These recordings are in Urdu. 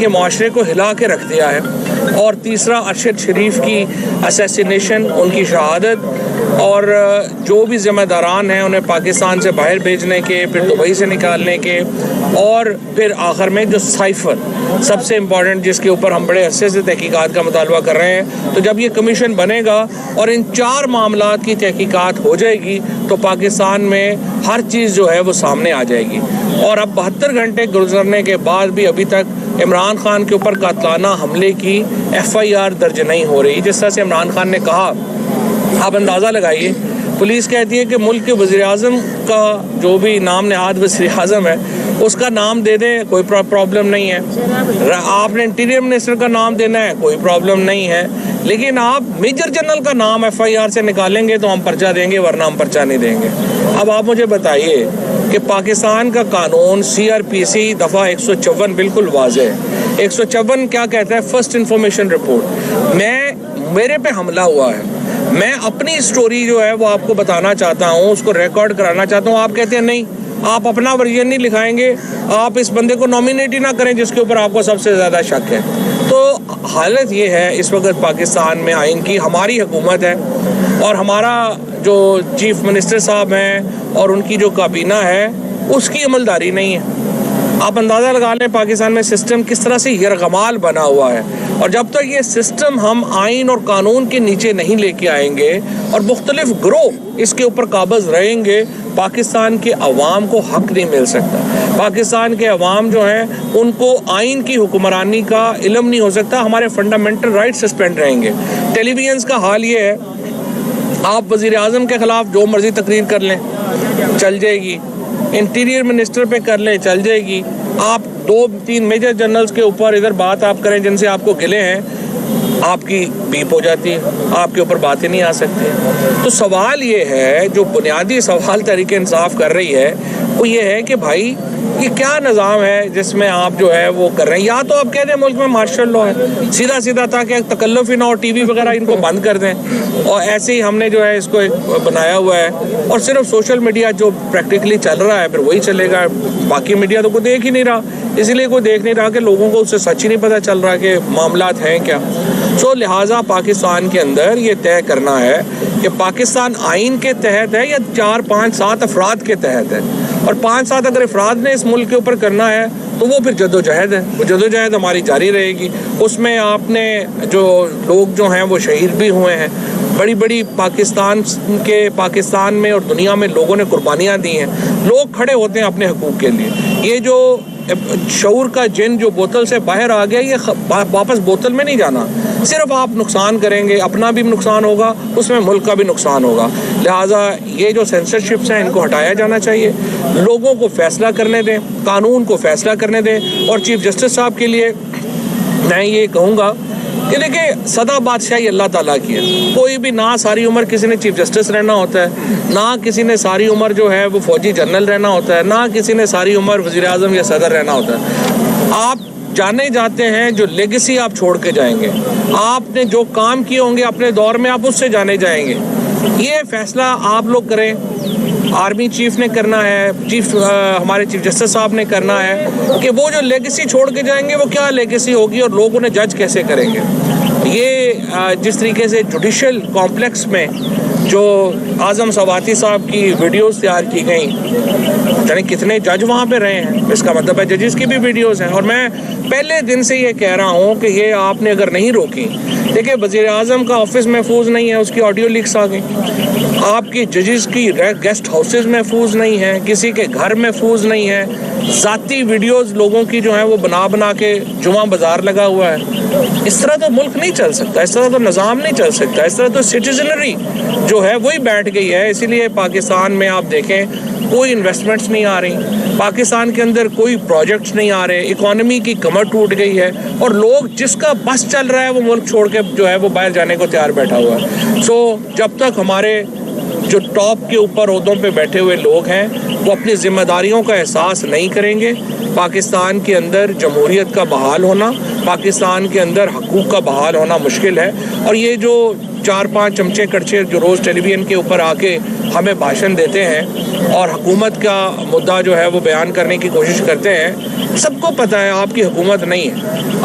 کے معاشرے کو ہلا کے رکھ دیا ہے، اور تیسرا ارشد شریف کی اسیسینیشن، ان کی شہادت، اور جو بھی ذمہ داران ہیں انہیں پاکستان سے باہر بھیجنے کے، پھر دبئی سے نکالنے کے، اور پھر آخر میں جو سائفر سب سے امپورٹنٹ جس کے اوپر ہم بڑے عرصے سے تحقیقات کا مطالبہ کر رہے ہیں، تو جب یہ کمیشن بنے گا اور ان 4 معاملات کی تحقیقات ہو جائے گی تو پاکستان میں ہر چیز جو ہے وہ سامنے آ جائے گی۔ اور اب 72 گھنٹے گزرنے کے بعد بھی ابھی تک عمران خان کے اوپر قاتلانہ حملے کی FIR درج نہیں ہو رہی۔ جس طرح سے عمران خان نے کہا، آپ اندازہ لگائیے، پولیس کہتی ہے کہ ملک کے وزیر اعظم کا جو بھی نام نہاد وزیر اعظم ہے اس کا نام دے دیں، کوئی پرابلم نہیں ہے۔ آپ نے انٹیریئر منسٹر کا نام دینا ہے، کوئی پرابلم نہیں ہے، لیکن آپ میجر جنرل کا نام FIR سے نکالیں گے تو ہم پرچہ دیں گے، ورنہ ہم پرچہ نہیں دیں گے۔ اب آپ مجھے بتائیے کہ پاکستان کا قانون CRPC دفعہ 154 بالکل واضح ہے۔ 154 کیا کہتا ہے؟ First information report. میرے پہ حملہ ہوا ہے، میں اپنی سٹوری جو ہے وہ آپ کو بتانا چاہتا ہوں، اس کو ریکارڈ کرانا چاہتا ہوں۔ آپ کہتے ہیں نہیں، آپ اپنا ورژن نہیں لکھائیں گے، آپ اس بندے کو نامینیٹ ہی نہ کریں جس کے اوپر آپ کو سب سے زیادہ شک ہے۔ تو حالت یہ ہے اس وقت پاکستان میں آئین کی ہماری حکومت ہے، اور ہمارا جو چیف منسٹر صاحب ہیں اور ان کی جو کابینہ ہے اس کی عملداری نہیں ہے۔ آپ اندازہ لگا لیں پاکستان میں سسٹم کس طرح سے یرغمال بنا ہوا ہے، اور جب تک یہ سسٹم ہم آئین اور قانون کے نیچے نہیں لے کے آئیں گے اور مختلف گروہ اس کے اوپر قابض رہیں گے، پاکستان کے عوام کو حق نہیں مل سکتا۔ پاکستان کے عوام جو ہیں ان کو آئین کی حکمرانی کا علم نہیں ہو سکتا، ہمارے فنڈامنٹل رائٹ سسپینڈ رہیں گے۔ ٹیلی ویژنس کا حال یہ ہے، آپ وزیر اعظم کے خلاف جو مرضی تقریر کر لیں چل جائے گی، انٹیریئر منسٹر پہ کر لیں چل جائے گی، آپ 2-3 میجر جنرلز کے اوپر ادھر بات آپ کریں جن سے آپ کو گلے ہیں، آپ کی بیپ ہو جاتی ہے، آپ کے اوپر باتیں نہیں آ سکتی۔ تو سوال یہ ہے، جو بنیادی سوال تحریک انصاف کر رہی ہے وہ یہ ہے کہ بھائی یہ کیا نظام ہے جس میں آپ جو ہے وہ کر رہے ہیں؟ یا تو آپ کہہ دیں ملک میں مارشل لا ہے سیدھا تاکہ تکلف ہی نہ ہو، ٹی وی وغیرہ ان کو بند کر دیں، اور ایسے ہی ہم نے جو ہے اس کو ایک بنایا ہوا ہے، اور صرف سوشل میڈیا جو پریکٹیکلی چل رہا ہے پھر وہی چلے گا، باقی میڈیا تو کوئی دیکھ ہی نہیں رہا، اسی لیے کوئی دیکھ نہیں رہا کہ لوگوں کو اس سے سچ ہی نہیں پتہ چل رہا کہ معاملات ہیں کیا۔ لہٰذا پاکستان کے اندر یہ طے کرنا ہے کہ پاکستان آئین کے تحت ہے یا 4, 5, 7 افراد کے تحت ہے، اور 5-7 اگر افراد نے اس ملک کے اوپر کرنا ہے تو وہ پھر جدوجہد ہے، وہ جدوجہد ہماری جاری رہے گی۔ اس میں آپ نے جو لوگ جو ہیں وہ شہید بھی ہوئے ہیں، بڑی پاکستان میں اور دنیا میں لوگوں نے قربانیاں دی ہیں، لوگ کھڑے ہوتے ہیں اپنے حقوق کے لیے۔ یہ جو شعور کا جن جو بوتل سے باہر آ گیا، یہ واپس بوتل میں نہیں جانا، صرف آپ نقصان کریں گے، اپنا بھی نقصان ہوگا، اس میں ملک کا بھی نقصان ہوگا۔ لہٰذا یہ جو سینسرشپس ہیں ان کو ہٹایا جانا چاہیے، لوگوں کو فیصلہ کرنے دیں، قانون کو فیصلہ کرنے دیں۔ اور چیف جسٹس صاحب کے لیے میں یہ کہوں گا کہ دیکھیں سدا بادشاہی اللہ تعالیٰ کی ہے، کوئی بھی نہ ساری عمر کسی نے چیف جسٹس رہنا ہوتا ہے، نہ کسی نے ساری عمر جو ہے وہ فوجی جنرل رہنا ہوتا ہے، نہ کسی نے ساری عمر وزیر اعظم یا صدر رہنا ہوتا ہے۔ آپ جانے جاتے ہیں جو لیگیسی آپ چھوڑ کے جائیں گے، آپ نے جو کام کیے ہوں گے اپنے دور میں آپ اس سے جانے جائیں گے۔ یہ فیصلہ آپ لوگ کریں، آرمی چیف نے کرنا ہے، ہمارے چیف جسٹس صاحب نے کرنا ہے کہ وہ جو لیگیسی چھوڑ کے جائیں گے وہ کیا لیگیسی ہوگی اور لوگ انہیں جج کیسے کریں گے۔ یہ جس طریقے سے جوڈیشل کمپلیکس میں جو اعظم سواتی صاحب کی ویڈیوز تیار کی گئیں، یعنی کتنے جج وہاں پہ رہے ہیں، اس کا مطلب ہے ججز کی بھی ویڈیوز ہیں۔ اور میں پہلے دن سے یہ کہہ رہا ہوں کہ یہ آپ نے اگر نہیں روکی، دیکھیں وزیر اعظم کا آفس محفوظ نہیں ہے، اس کی آڈیو لیکس آ گئی، آپ کی ججز کی گیسٹ ہاؤسز محفوظ نہیں ہیں، کسی کے گھر محفوظ نہیں ہے، ذاتی ویڈیوز لوگوں کی جو ہیں وہ بنا کے جمعہ بازار لگا ہوا ہے۔ اس طرح تو ملک نہیں چل سکتا، اس طرح تو نظام نہیں چل سکتا، اس طرح تو سٹیزنری جو ہے وہی بیٹھ گئی ہے۔ اسی لیے پاکستان میں آپ دیکھیں کوئی انویسٹمنٹس نہیں آ رہی، پاکستان کے اندر کوئی پروجیکٹس نہیں آ رہے، اکانومی کی کمر ٹوٹ گئی ہے، اور لوگ جس کا بس چل رہا ہے وہ ملک چھوڑ کے جو ہے وہ باہر جانے کو تیار بیٹھا ہوا ہے۔ جب تک ہمارے جو ٹاپ کے اوپر عہدوں پہ بیٹھے ہوئے لوگ ہیں وہ اپنی ذمہ داریوں کا احساس نہیں کریں گے، پاکستان کے اندر جمہوریت کا بحال ہونا، پاکستان کے اندر حقوق کا بحال ہونا مشکل ہے۔ اور یہ جو 4-5 چمچے کڑچے جو روز ٹیلی ویژن کے اوپر آ کے ہمیں بھاشن دیتے ہیں اور حکومت کا مدعا جو ہے وہ بیان کرنے کی کوشش کرتے ہیں، سب کو پتہ ہے آپ کی حکومت نہیں ہے.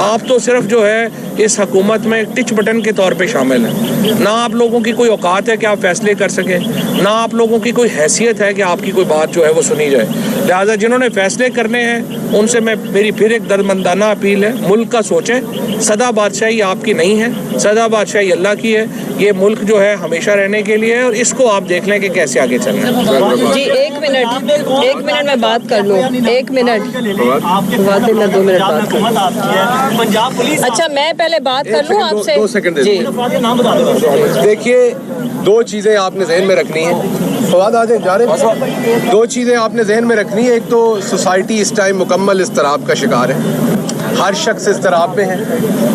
آپ تو صرف جو ہے اس حکومت میں ٹچ بٹن کے طور پہ شامل ہیں. نہ آپ لوگوں کی کوئی اوقات ہے کہ آپ فیصلے کر سکیں, نہ آپ لوگوں کی کوئی حیثیت ہے کہ آپ کی کوئی بات جو ہے وہ سنی جائے. لہٰذا جنہوں نے فیصلے کرنے ہیں ان سے میری پھر ایک دردمندانہ اپیل ہے, ملک کا سوچیں. سدا بادشاہی آپ کی نہیں ہے, سدا بادشاہی اللہ کی ہے. یہ ملک جو ہے ہمیشہ رہنے کے لیے ہے, اور اس کو آپ دیکھ لیں کہ کیسے آگے چلنا ہے. جی ایک منٹ میں بات کر لوں. 1 منٹ 2 منٹ بات کر لوں. اچھا میں پہلے بات کر لوں آپ سے. 2 سیکنڈ. جی دیکھیے 2 چیزیں آپ نے ذہن میں رکھنی ہیں. فواد آ جائیں, جا رہے ہیں. 2 چیزیں آپ نے ذہن میں رکھنی ہے. ایک تو سوسائٹی اس ٹائم مکمل اضطراب کا شکار ہے. ہر شخص اضطراب میں ہے.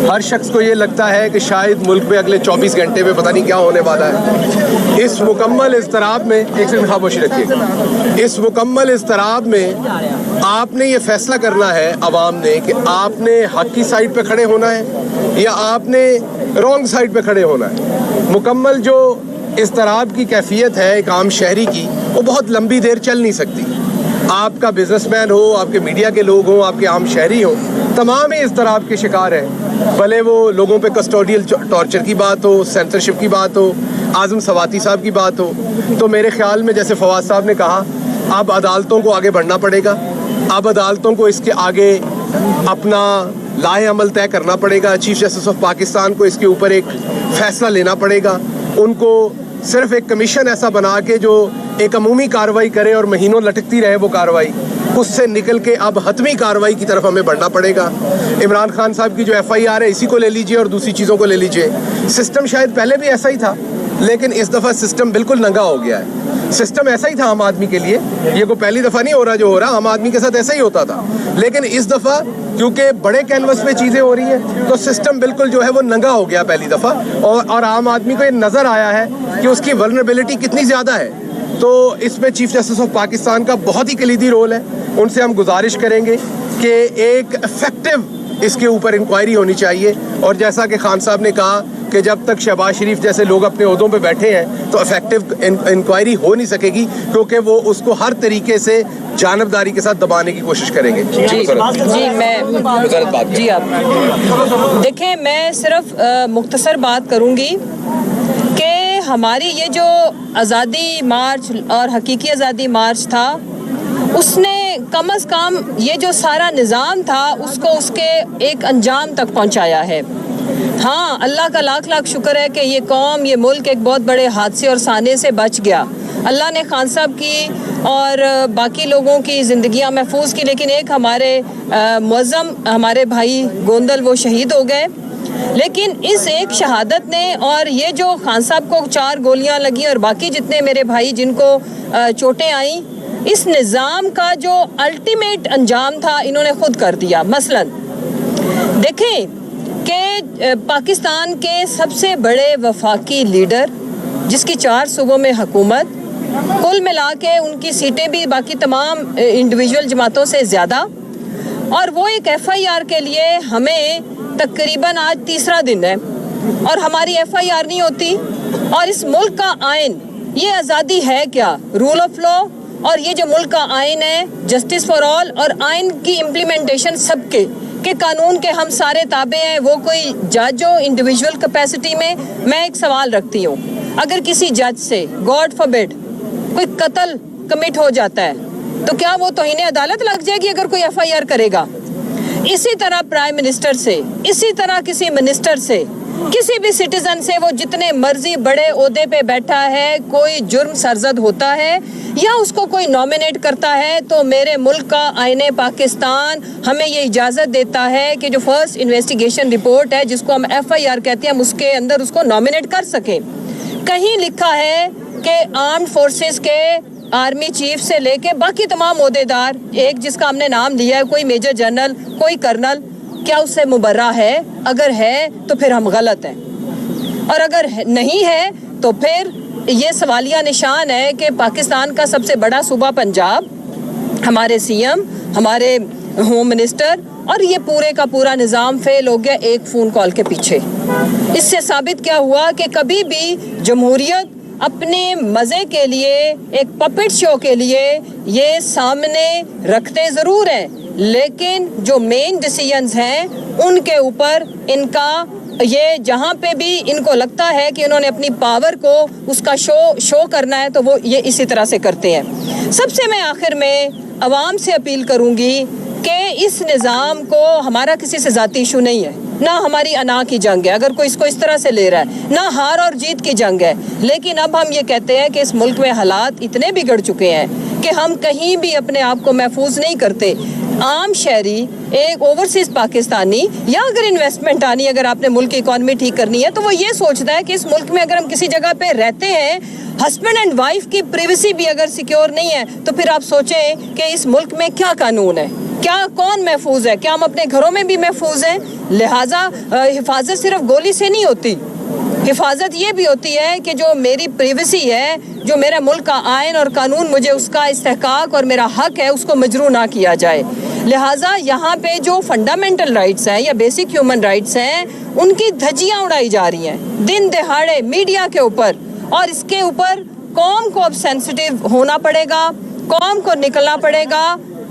ہر شخص کو یہ لگتا ہے کہ شاید ملک میں اگلے 24 گھنٹے میں پتہ نہیں کیا ہونے والا ہے. اس مکمل اضطراب میں ایک سیکنڈ خاموشی رکھیے. اس مکمل اضطراب میں آپ نے یہ فیصلہ کرنا ہے عوام نے کہ آپ نے حق کی سائڈ پہ کھڑے ہونا ہے یا آپ نے رانگ سائڈ پہ کھڑے ہونا ہے. مکمل جو اضطراب کی کیفیت ہے ایک عام شہری کی, وہ بہت لمبی دیر چل نہیں سکتی. آپ کا بزنس مین ہو, آپ کے میڈیا کے لوگ ہوں, آپ کے عام شہری ہوں, تمام ہی اضطراب کے شکار ہیں. بھلے وہ لوگوں پہ کسٹوڈیل ٹارچر کی بات ہو, سینسرشپ کی بات ہو, اعظم سواتی صاحب کی بات ہو. تو میرے خیال میں جیسے فواد صاحب نے کہا, اب عدالتوں کو آگے بڑھنا پڑے گا. اب عدالتوں کو اس کے آگے اپنا لاہ عمل طے کرنا پڑے گا. چیف جسٹس آف پاکستان کو اس کے اوپر ایک فیصلہ لینا پڑے گا. ان کو صرف ایک کمیشن ایسا بنا کے جو ایک عمومی کارروائی کرے اور مہینوں لٹکتی رہے وہ کارروائی, اس سے نکل کے اب حتمی کارروائی کی طرف ہمیں بڑھنا پڑے گا. عمران خان صاحب کی جو FIR ہے اسی کو لے لیجئے اور دوسری چیزوں کو لے لیجئے. سسٹم شاید پہلے بھی ایسا ہی تھا, لیکن اس دفعہ سسٹم بالکل ننگا ہو گیا ہے. سسٹم ایسا ہی تھا عام آدمی کے لیے, یہ کوئی پہلی دفعہ نہیں ہو رہا جو ہو رہا, عام آدمی کے ساتھ ایسا ہی ہوتا تھا. لیکن اس دفعہ کیونکہ بڑے کینوس پہ چیزیں ہو رہی ہیں تو سسٹم بالکل جو ہے وہ ننگا ہو گیا پہلی دفعہ, اور عام آدمی کو یہ نظر آیا ہے کہ اس کی ولنریبلٹی کتنی زیادہ ہے. تو اس میں چیف جسٹس آف پاکستان کا بہت ہی کلیدی رول ہے. ان سے ہم گزارش کریں گے کہ ایک افیکٹو اس کے اوپر انکوائری ہونی چاہیے. اور جیسا کہ خان صاحب نے کہا کہ جب تک شہباز شریف جیسے لوگ اپنے عہدوں پہ بیٹھے ہیں تو افیکٹو انکوائری ہو نہیں سکے گی, کیونکہ وہ اس کو ہر طریقے سے جانبداری کے ساتھ دبانے کی کوشش کریں گے. جی آپ دیکھیں, میں صرف مختصر بات کروں گی کہ ہماری یہ جو آزادی مارچ اور حقیقی آزادی مارچ تھا, اس نے کم از کم یہ جو سارا نظام تھا اس کو اس کے ایک انجام تک پہنچایا ہے. ہاں, اللہ کا لاکھ لاکھ شکر ہے کہ یہ قوم, یہ ملک ایک بہت بڑے حادثے اور سانے سے بچ گیا. اللہ نے خان صاحب کی اور باقی لوگوں کی زندگیاں محفوظ کی, لیکن ایک ہمارے معظم ہمارے بھائی گوندل وہ شہید ہو گئے. لیکن اس ایک شہادت نے, اور یہ جو خان صاحب کو 4 گولیاں لگی اور باقی جتنے میرے بھائی جن کو چوٹیں آئیں, اس نظام کا جو الٹیمیٹ انجام تھا انہوں نے خود کر دیا. مثلاً دیکھیں کہ پاکستان کے سب سے بڑے وفاقی لیڈر جس کی 4 صوبوں میں حکومت, کل ملا کے ان کی سیٹیں بھی باقی تمام انڈیویجول جماعتوں سے زیادہ, اور وہ ایک FIR کے لیے ہمیں تقریباً آج 3را دن ہے اور ہماری FIR نہیں ہوتی. اور اس ملک کا آئین, یہ آزادی ہے کیا؟ Rule of law. اور یہ جو ملک کا آئین ہے جسٹس فار آل, اور آئین کی امپلیمنٹیشن سب کے کہ قانون کے ہم سارے تابع ہیں. وہ کوئی جج ہو انڈیویجول کیپیسٹی میں ایک سوال رکھتی ہوں, اگر کسی جج سے گاڈ فاربڈ کوئی قتل کمٹ ہو جاتا ہے تو کیا وہ توہین عدالت لگ جائے گی اگر کوئی FIR کرے گا؟ اسی طرح پرائم منسٹر سے, اسی طرح کسی منسٹر سے, کسی بھی سٹیزن سے, وہ جتنے مرضی بڑے عہدے پہ بیٹھا ہے, کوئی جرم سرزد ہوتا ہے یا اس کو کوئی نامینیٹ کرتا ہے تو میرے ملک کا آئین پاکستان ہمیں یہ اجازت دیتا ہے کہ جو فرسٹ انویسٹیگیشن رپورٹ ہے جس کو ہم FIR کہتے ہیں, ہم اس کے اندر اس کو نامینیٹ کر سکیں. کہیں لکھا ہے کہ آرمڈ فورسز کے آرمی چیف سے لے کے باقی تمام عہدیدار, ایک جس کا ہم نے نام لیا ہے کوئی میجر جنرل کوئی کرنل, کیا اس سے مبرہ ہے؟ اگر ہے تو پھر ہم غلط ہیں, اور اگر نہیں ہے تو پھر یہ سوالیہ نشان ہے کہ پاکستان کا سب سے بڑا صوبہ پنجاب, ہمارے CM, ہمارے ہوم منسٹر اور یہ پورے کا پورا نظام فیل ہو گیا ایک فون کال کے پیچھے. اس سے ثابت کیا ہوا کہ کبھی بھی جمہوریت اپنے مزے کے لیے, ایک پپٹ شو کے لیے یہ سامنے رکھتے ضرور ہیں لیکن جو مین ڈیسیجنز ہیں ان کے اوپر ان کا یہ جہاں پہ بھی ان کو لگتا ہے کہ انہوں نے اپنی پاور کو اس کا شو کرنا ہے تو وہ یہ اسی طرح سے کرتے ہیں. سب سے میں آخر میں عوام سے اپیل کروں گی کہ اس نظام کو ہمارا کسی سے ذاتی ایشو نہیں ہے, نہ ہماری انا کی جنگ ہے اگر کوئی اس کو اس طرح سے لے رہا ہے, نہ ہار اور جیت کی جنگ ہے, لیکن اب ہم یہ کہتے ہیں کہ اس ملک میں حالات اتنے بگڑ چکے ہیں کہ ہم کہیں بھی اپنے آپ کو محفوظ نہیں کرتے. عام شہری, ایک اوورسیز پاکستانی یا اگر انویسٹمنٹ آنی, اگر آپ نے ملک کی اکانومی ٹھیک کرنی ہے تو وہ یہ سوچتا ہے کہ اس ملک میں اگر ہم کسی جگہ پہ رہتے ہیں, ہسبینڈ اینڈ وائف کی پریویسی بھی اگر سیکیور نہیں ہے تو پھر آپ سوچیں کہ اس ملک میں کیا قانون ہے, کیا کون محفوظ ہے, کیا ہم اپنے گھروں میں بھی محفوظ ہیں. لہٰذا حفاظت صرف گولی سے نہیں ہوتی, حفاظت یہ بھی ہوتی ہے کہ جو میری پریویسی ہے, جو میرا ملک کا آئین اور قانون مجھے اس کا استحقاق اور میرا حق ہے اس کو مجروح نہ کیا جائے. لہٰذا یہاں پہ جو فنڈامنٹل رائٹس ہیں یا بیسک ہیومن رائٹس ہیں ان کی دھجیاں اڑائی جا رہی ہیں دن دہاڑے میڈیا کے اوپر, اور اس کے اوپر قوم کو اب سینسٹیو ہونا پڑے گا, قوم کو نکلنا پڑے گا.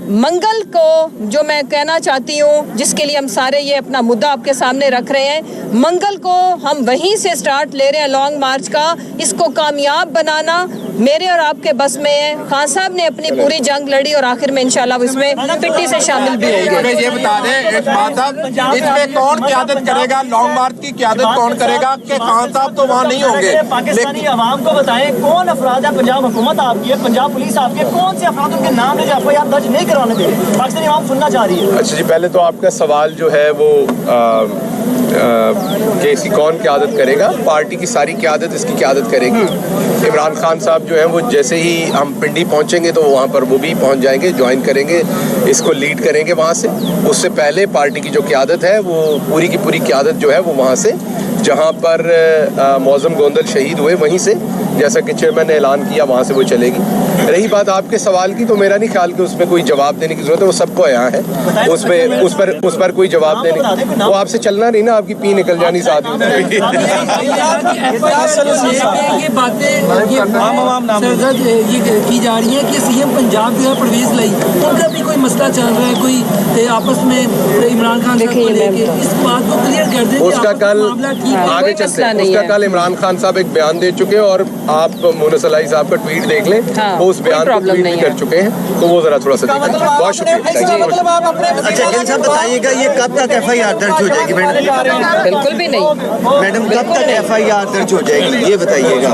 منگل کو جو میں کہنا چاہتی ہوں, جس کے لیے ہم سارے یہ اپنا مدعا آپ کے سامنے رکھ رہے ہیں, منگل کو ہم وہیں سے سٹارٹ لے رہے ہیں لانگ مارچ کا. اس کو کامیاب بنانا میرے اور آپ کے بس میں ہے. خان صاحب نے اپنی پوری جنگ لڑی اور آخر میں انشاءاللہ وہ اس میں پٹی سے شامل بھی ہوں گے. یہ بتا دیں اعتماد صاحب, اس میں کون قیادت کرے گا, لانگ مارچ کی قیادت کون کرے گا, کہ خان صاحب تو وہاں نہیں ہوں گے. پاکستانی عوام کو بتائیں کون افراد ہے, پنجاب حکومت آپ کی ہے, پنجاب پولیس آپ کی ہے, کون سے افراد ان کے نام لے جو ایف آئی آر درج نہیں کروانے دے رہے, پاکستانی عوام سننا چاہ رہی ہے. اچھا جی, پہلے تو آپ کا سوال جو ہے وہ کہ اس کی کون قیادت کرے گا. پارٹی کی ساری قیادت اس کی قیادت کرے گی. عمران خان صاحب جو ہیں وہ جیسے ہی ہم پنڈی پہنچیں گے تو وہاں پر وہ بھی پہنچ جائیں گے, جوائن کریں گے, اس کو لیڈ کریں گے وہاں سے. اس سے پہلے پارٹی کی جو قیادت ہے وہ پوری کی پوری قیادت جو ہے وہ وہاں سے, جہاں پر معظم گوندل شہید ہوئے وہیں سے, جیسا کہ چیئرمین نے اعلان کیا, وہاں سے وہ چلے گی. رہی بات آپ کے سوال کی, تو میرا نہیں خیال کہ اس میں کوئی جواب دینے کی ضرورت ہے, وہ سب کو یہاں ہے, اس پر کوئی جواب دینے کی, وہ آپ سے چلنا نہیں نا, آپ کی پی نکل جانی ساتھ میں. یہ باتیں یہ کی جا رہی ہیں کہ سی ایم پنجاب جو ہے پرویز لائی, ان کا بھی کوئی مسئلہ چل رہا ہے, کوئی آپس میں عمران خان صاحب کو لے کے اس بات کو کلیئر کر دیں. اس کا کل آگے چلتے ہیں, اس کا کل عمران خان صاحب ایک بیان دے چکے ہیں, اور آپ مونس علائی صاحب کا ٹویٹ دیکھ لیں, وہ اس بیان کو ٹویٹ بھی کر چکے ہیں, تو وہ ذرا تھوڑا سا دیکھیں. بہت شکریہ. اچھا گل صاحب بتائیے گا یہ کب تک ایف آئی آر درج ہو جائے گی میڈم؟ بالکل بھی نہیں میڈم کب تک ایف آئی آر درج ہو جائے گی یہ بتائیے گا.